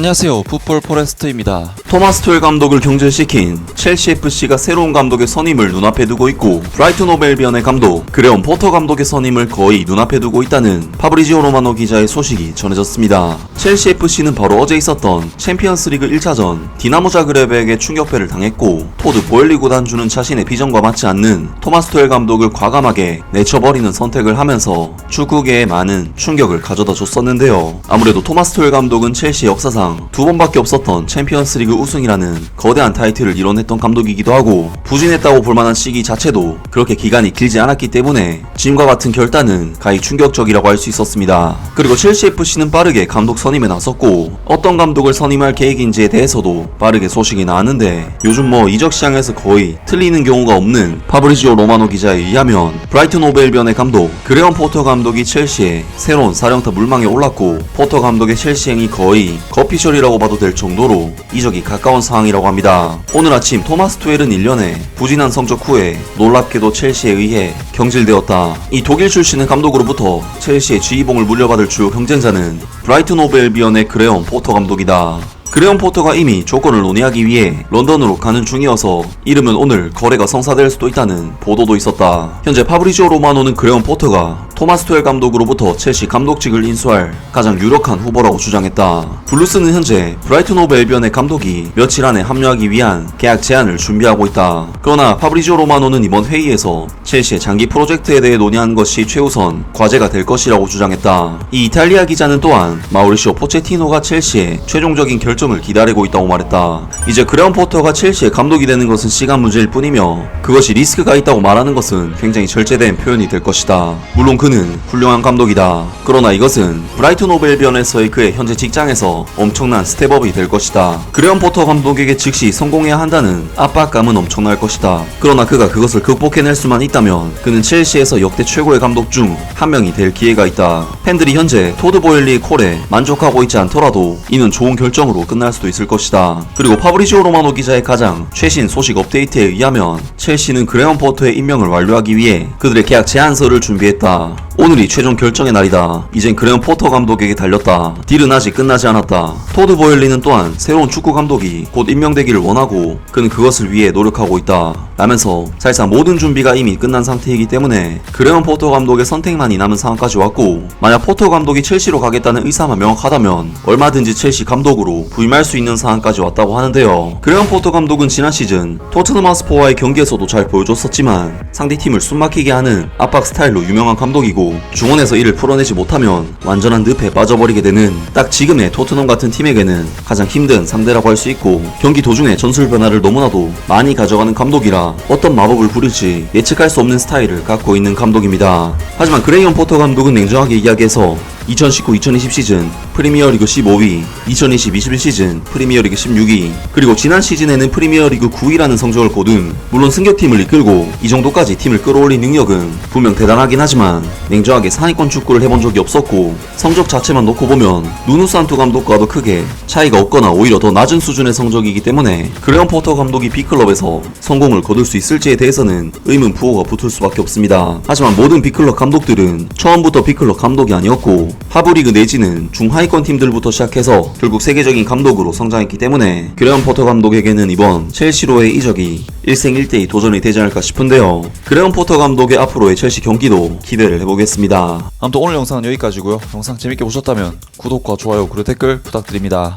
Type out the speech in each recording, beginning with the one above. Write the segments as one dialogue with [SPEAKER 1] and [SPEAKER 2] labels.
[SPEAKER 1] 안녕하세요, 풋볼 포레스트입니다.
[SPEAKER 2] 토마스 투엘 감독을 경질시킨 첼시 FC가 새로운 감독의 선임을 눈앞에 두고 있고, 브라이튼 호브 앨비언의 감독 그레엄 포터 감독의 선임을 거의 눈앞에 두고 있다는 파브리지오 로마노 기자의 소식이 전해졌습니다. 첼시 FC는 바로 어제 있었던 챔피언스리그 1차전 디나모 자그레브에게 충격패를 당했고, 토드 보엘리 구단주는 자신의 비전과 맞지 않는 토마스 투엘 감독을 과감하게 내쳐버리는 선택을 하면서 축구계에 많은 충격을 가져다 줬었는데요. 아무래도 토마스 투엘 감독은 첼시 역사상 두 번밖에 없었던 챔피언스리그 우승이라는 거대한 타이틀을 이뤄냈던 감독이기도 하고, 부진했다고 볼만한 시기 자체도 그렇게 기간이 길지 않았기 때문에 지금과 같은 결단은 가히 충격적이라고 할 수 있었습니다. 그리고 첼시 FC는 빠르게 감독 선임에 나섰고, 어떤 감독을 선임할 계획인지에 대해서도 빠르게 소식이 나왔는데, 요즘 이적 시장에서 거의 틀리는 경우가 없는 파브리지오 로마노 기자에 의하면 브라이튼 호브 앨비언의 감독 그레엄 포터 감독이 첼시에 새로운 사령탑 물망에 올랐고, 포터 감독의 첼시행이 거의 거피셜이라고 봐도 될 정도로 이적이 가까운 상황이라고 합니다. 오늘 아침 토마스 투엘은 1년에 부진한 성적 후에 놀랍게도 첼시에 의해 경질되었다. 이 독일 출신의 감독으로부터 첼시의 지휘봉을 물려받을 주요 경쟁자는 브라이튼 호브 앨비언의 그레엄 포터 감독이다. 그레엄 포터가 이미 조건을 논의하기 위해 런던으로 가는 중이어서 이르면 오늘 거래가 성사될 수도 있다는 보도도 있었다. 현재 파브리지오 로마노는 그레엄 포터가 토마스 투엘 감독으로부터 첼시 감독직을 인수할 가장 유력한 후보라고 주장했다. 블루스는 현재 브라이튼 호브 앨비언의 감독이 며칠 안에 합류하기 위한 계약 제안을 준비하고 있다. 그러나 파브리지오 로마노는 이번 회의에서 첼시의 장기 프로젝트에 대해 논의하는 것이 최우선 과제가 될 것이라고 주장했다. 이 이탈리아 기자는 또한 마우리시오 포체티노가 첼시의 최종적인 결정을 기다리고 있다고 말했다. 이제 그레엄 포터가 첼시의 감독이 되는 것은 시간 문제일 뿐이며, 그것이 리스크가 있다고 말하는 것은 굉장히 절제된 표현이 될 것이다. 물론 그는 훌륭한 감독이다. 그러나 이것은 브라이튼 호브 앨비언에서의 그의 현재 직장에서 엄청난 스텝업이 될 것이다. 그레엄 포터 감독에게 즉시 성공해야 한다는 압박감은 엄청날 것이다. 그러나 그가 그것을 극복해낼 수만 있다면 그는 첼시에서 역대 최고의 감독 중 한 명이 될 기회가 있다. 팬들이 현재 토드 보엘리의 콜에 만족하고 있지 않더라도 이는 좋은 결정으로 끝날 수도 있을 것이다. 그리고 파브리지오 로마노 기자의 가장 최신 소식 업데이트에 의하면 첼시는 그레엄 포터의 임명을 완료하기 위해 그들의 계약 제안서를 준비했다. 오늘이 최종 결정의 날이다. 이젠 그레엄 포터 감독에게 달렸다. 딜은 아직 끝나지 않았다. 토드 보엘리는 또한 새로운 축구 감독이 곧 임명되기를 원하고 그는 그것을 위해 노력하고 있다 라면서 사실상 모든 준비가 이미 끝난 상태이기 때문에 그레엄 포터 감독의 선택만이 남은 상황까지 왔고, 만약 포터 감독이 첼시로 가겠다는 의사만 명확하다면 얼마든지 첼시 감독으로 부임할 수 있는 상황까지 왔다고 하는데요. 그레엄 포터 감독은 지난 시즌 토트넘 하스퍼와의 경기에서도 잘 보여줬었지만 상대팀을 숨막히게 하는 압박 스타일로 유명한 감독이고, 중원에서 이를 풀어내지 못하면 완전한 늪에 빠져버리게 되는 딱 지금의 토트넘 같은 팀에게는 가장 힘든 상대라고 할 수 있고, 경기 도중에 전술 변화를 너무나도 많이 가져가는 감독이라 어떤 마법을 부릴지 예측할 수 없는 스타일을 갖고 있는 감독입니다. 하지만 그레엄 포터 감독은 냉정하게 이야기해서 2019-2020 시즌 프리미어리그 15위, 2020-21 시즌 프리미어리그 16위, 그리고 지난 시즌에는 프리미어리그 9위라는 성적을 거둔, 물론 승격팀을 이끌고 이 정도까지 팀을 끌어올린 능력은 분명 대단하긴 하지만 냉정하게 상위권 축구를 해본 적이 없었고, 성적 자체만 놓고 보면 누누 산투 감독과도 크게 차이가 없거나 오히려 더 낮은 수준의 성적이기 때문에 그레엄 포터 감독이 B클럽에서 성공을 거둘 수 있을지에 대해서는 의문부호가 붙을 수밖에 없습니다. 하지만 모든 B클럽 감독들은 처음부터 B클럽 감독이 아니었고, 하브리그 내지는 중하위권 팀들부터 시작해서 결국 세계적인 감독으로 성장했기 때문에 그레엄 포터 감독에게는 이번 첼시로의 이적이 일생일대의 도전이 되지 않을까 싶은데요. 그레엄 포터 감독의 앞으로의 첼시 경기도 기대를 해보겠습니다.
[SPEAKER 1] 아무튼 오늘 영상은 여기까지고요. 영상 재밌게 보셨다면 구독과 좋아요 그리고 댓글 부탁드립니다.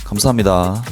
[SPEAKER 1] 감사합니다.